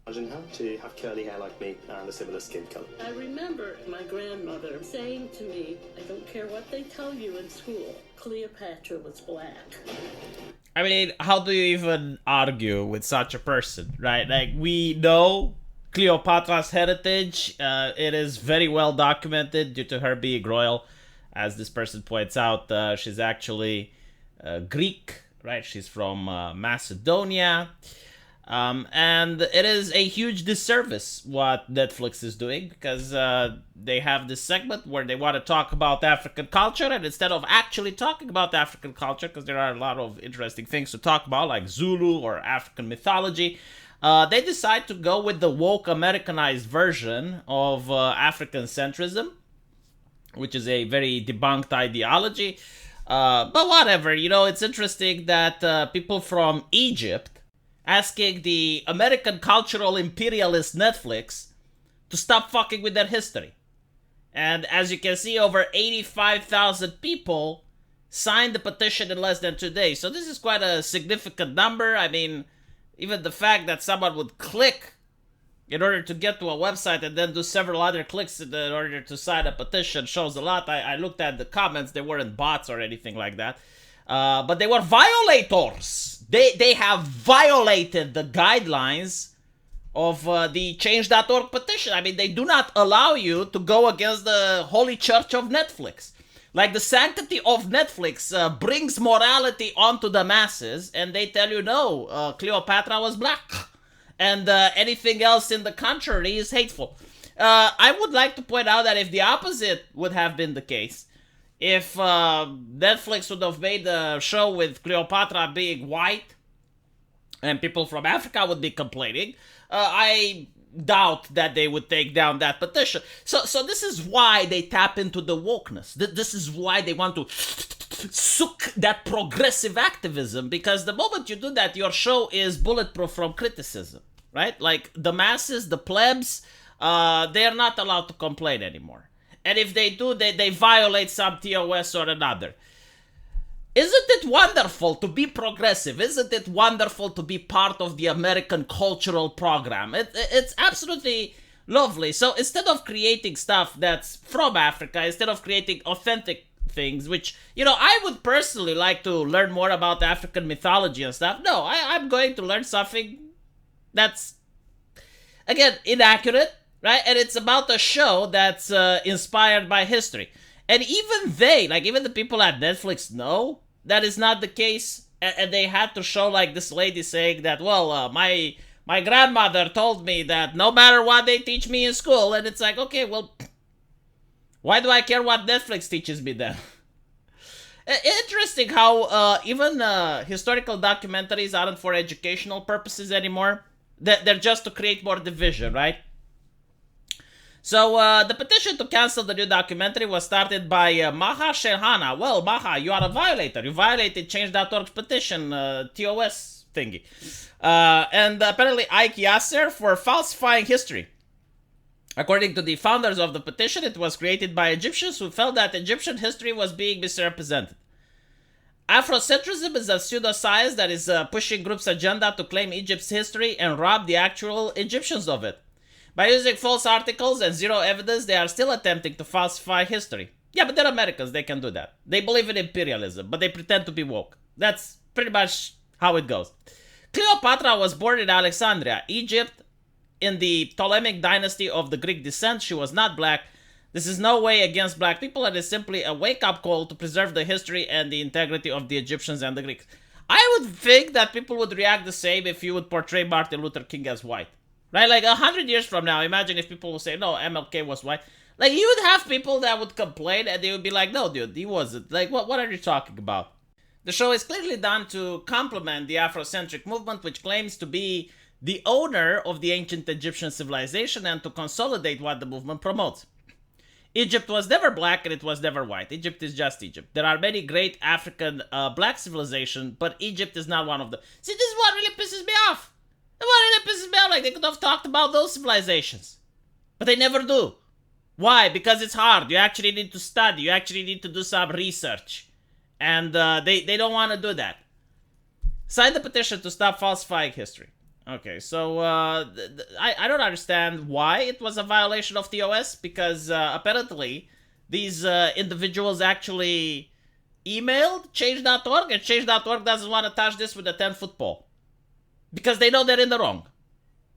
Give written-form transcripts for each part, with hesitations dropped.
Imagine her to have curly hair like me and a similar skin colour. I remember my grandmother saying to me, I don't care what they tell you in school, Cleopatra was black. I mean, how do you even argue with such a person, right? Like, we know Cleopatra's heritage. It is very well documented due to her being royal. As this person points out, she's actually Greek, right? She's from Macedonia. And it is a huge disservice what Netflix is doing, because they have this segment where they want to talk about African culture, and instead of actually talking about African culture, because there are a lot of interesting things to talk about, like Zulu or African mythology, they decide to go with the woke Americanized version of African centrism, which is a very debunked ideology. But whatever, it's interesting that people from Egypt asking the American cultural imperialist Netflix to stop fucking with their history. And as you can see, over 85,000 people signed the petition in less than 2 days. So this is quite a significant number. I mean, even the fact that someone would click in order to get to a website and then do several other clicks in order to sign a petition shows a lot. I looked at the comments. They weren't bots or anything like that. But they were violators. They have violated the guidelines of the Change.org petition. I mean, they do not allow you to go against the Holy Church of Netflix. Like, the sanctity of Netflix brings morality onto the masses, and they tell you, no, Cleopatra was black. And anything else in the contrary is hateful. I would like to point out that if the opposite would have been the case, if Netflix would have made a show with Cleopatra being white and people from Africa would be complaining, I doubt that they would take down that petition. So this is why they tap into the wokeness. This is why they want to suck that progressive activism, because the moment you do that, your show is bulletproof from criticism, right? Like, the masses, the plebs, they're not allowed to complain anymore. And if they do, they violate some TOS or another. Isn't it wonderful to be progressive? Isn't it wonderful to be part of the American cultural program? It's absolutely lovely. So instead of creating stuff that's from Africa, instead of creating authentic things, which, I would personally like to learn more about African mythology and stuff. No, I'm going to learn something that's, again, inaccurate. Right? And it's about a show that's inspired by history. And even even the people at Netflix know that is not the case. And they had to show, like, this lady saying that, well, my grandmother told me that no matter what they teach me in school. And it's like, okay, well, why do I care what Netflix teaches me then? Interesting how even historical documentaries aren't for educational purposes anymore. They're just to create more division, right? So, the petition to cancel the new documentary was started by Maha Sherhana. Well, Maha, you are a violator. You violated Change.org's petition, TOS thingy. And apparently Ike Yasser for falsifying history. According to the founders of the petition, it was created by Egyptians who felt that Egyptian history was being misrepresented. Afrocentrism is a pseudoscience that is pushing groups' agenda to claim Egypt's history and rob the actual Egyptians of it. By using false articles and zero evidence, they are still attempting to falsify history. Yeah, but they're Americans, they can do that. They believe in imperialism, but they pretend to be woke. That's pretty much how it goes. Cleopatra was born in Alexandria, Egypt, in the Ptolemaic dynasty of the Greek descent. She was not black. This is no way against black people, and is simply a wake-up call to preserve the history and the integrity of the Egyptians and the Greeks. I would think that people would react the same if you would portray Martin Luther King as white. Right, like 100 years from now, imagine if people would say, no, MLK was white. Like, you would have people that would complain and they would be like, no, dude, he wasn't. Like, what are you talking about? The show is clearly done to complement the Afrocentric movement, which claims to be the owner of the ancient Egyptian civilization and to consolidate what the movement promotes. Egypt was never black and it was never white. Egypt is just Egypt. There are many great African black civilizations, but Egypt is not one of them. See, this is what really pisses me off. What really pisses me off, like, they could have talked about those civilizations. But they never do. Why? Because it's hard. You actually need to study. You actually need to do some research. And they don't want to do that. Sign the petition to stop falsifying history. Okay, so I don't understand why it was a violation of TOS, because apparently these individuals actually emailed change.org, and change.org doesn't want to touch this with a 10-foot pole because they know they're in the wrong.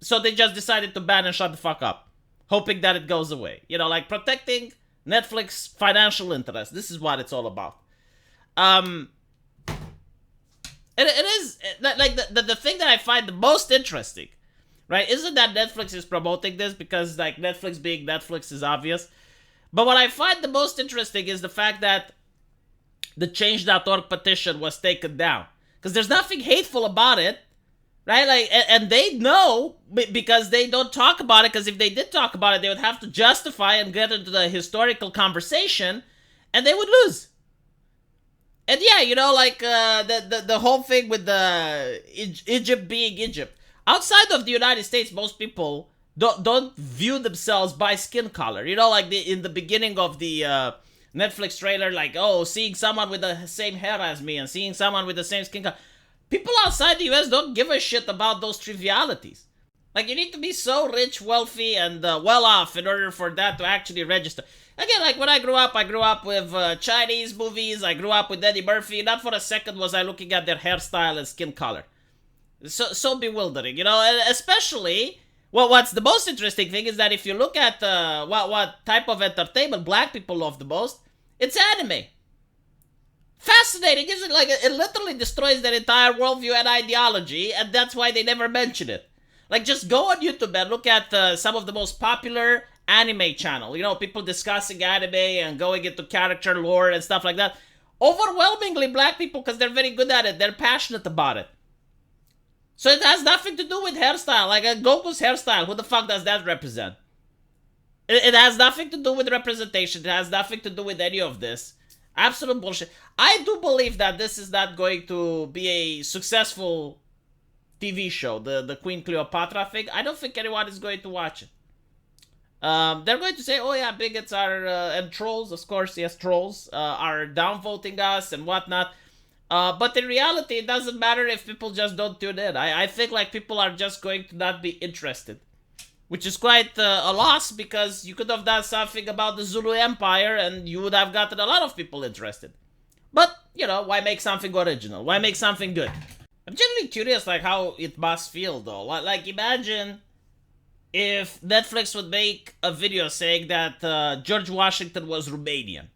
So they just decided to ban and shut the fuck up, hoping that it goes away. You know, like protecting Netflix financial interests. This is what it's all about. It is like the thing that I find the most interesting, right? Isn't that Netflix is promoting this because like Netflix being Netflix is obvious. But what I find the most interesting is the fact that the change.org petition was taken down. Because there's nothing hateful about it, right? Like, and they know because they don't talk about it, because if they did talk about it, they would have to justify and get into the historical conversation, and they would lose. And yeah, you know, like the whole thing with the Egypt being Egypt. Outside of the United States, most people don't view themselves by skin color. You know, like in the beginning of the Netflix trailer, like, oh, seeing someone with the same hair as me and seeing someone with the same skin color. People outside the US don't give a shit about those trivialities. Like, you need to be so rich, wealthy, and well off in order for that to actually register. Again, like when I grew up with Chinese movies. I grew up with Eddie Murphy. Not for a second was I looking at their hairstyle and skin color. So bewildering, you know. And especially, well, what's the most interesting thing is that if you look at what type of entertainment black people love the most, it's anime. Fascinating, isn't it? Like, it literally destroys their entire worldview and ideology, and that's why they never mention it. Like, just go on YouTube and look at some of the most popular anime channel. You know, people discussing anime and going into character lore and stuff like that. Overwhelmingly black people, because they're very good at it. They're passionate about it. So it has nothing to do with hairstyle. Like, Goku's hairstyle, who the fuck does that represent? It has nothing to do with representation. It has nothing to do with any of this. Absolute bullshit. I do believe that this is not going to be a successful TV show, the Queen Cleopatra thing. I don't think anyone is going to watch it. They're going to say, oh yeah, bigots are, and trolls, of course, yes, trolls, are downvoting us and whatnot. But in reality, it doesn't matter if people just don't tune in. I think, like, people are just going to not be interested. Which is quite a loss, because you could have done something about the Zulu Empire and you would have gotten a lot of people interested. But, you know, why make something original? Why make something good? I'm genuinely curious, like, how it must feel, though. Like, imagine if Netflix would make a video saying that George Washington was Romanian.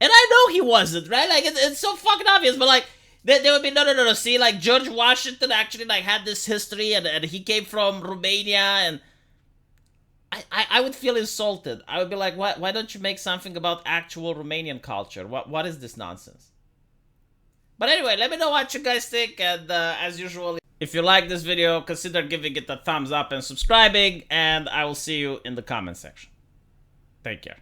And I know he wasn't, right? Like, it's so fucking obvious, but, like, they would be, no, see, like, George Washington actually, like, had this history, and he came from Romania, and I would feel insulted. I would be like, why don't you make something about actual Romanian culture? What is this nonsense? But anyway, let me know what you guys think, and as usual, if you like this video, consider giving it a thumbs up and subscribing, and I will see you in the comment section. Take care.